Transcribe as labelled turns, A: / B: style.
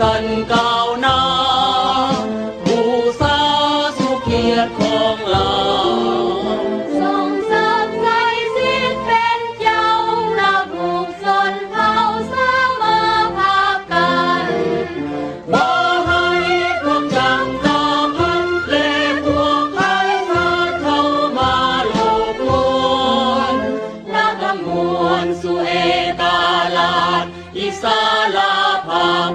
A: กันก้าวหน้าบูชาสุเกียรติของเรา
B: ส่งเสริมใจสิทธิ์เป็นเจ้านาบุกสนเผ่าสามาภาพกัน
A: บ่ให้พวกจังกามันและพวกไร้ชาติเข้ามาโลกลวนนักมวลสุเอตาลาดอิสาลาภาพ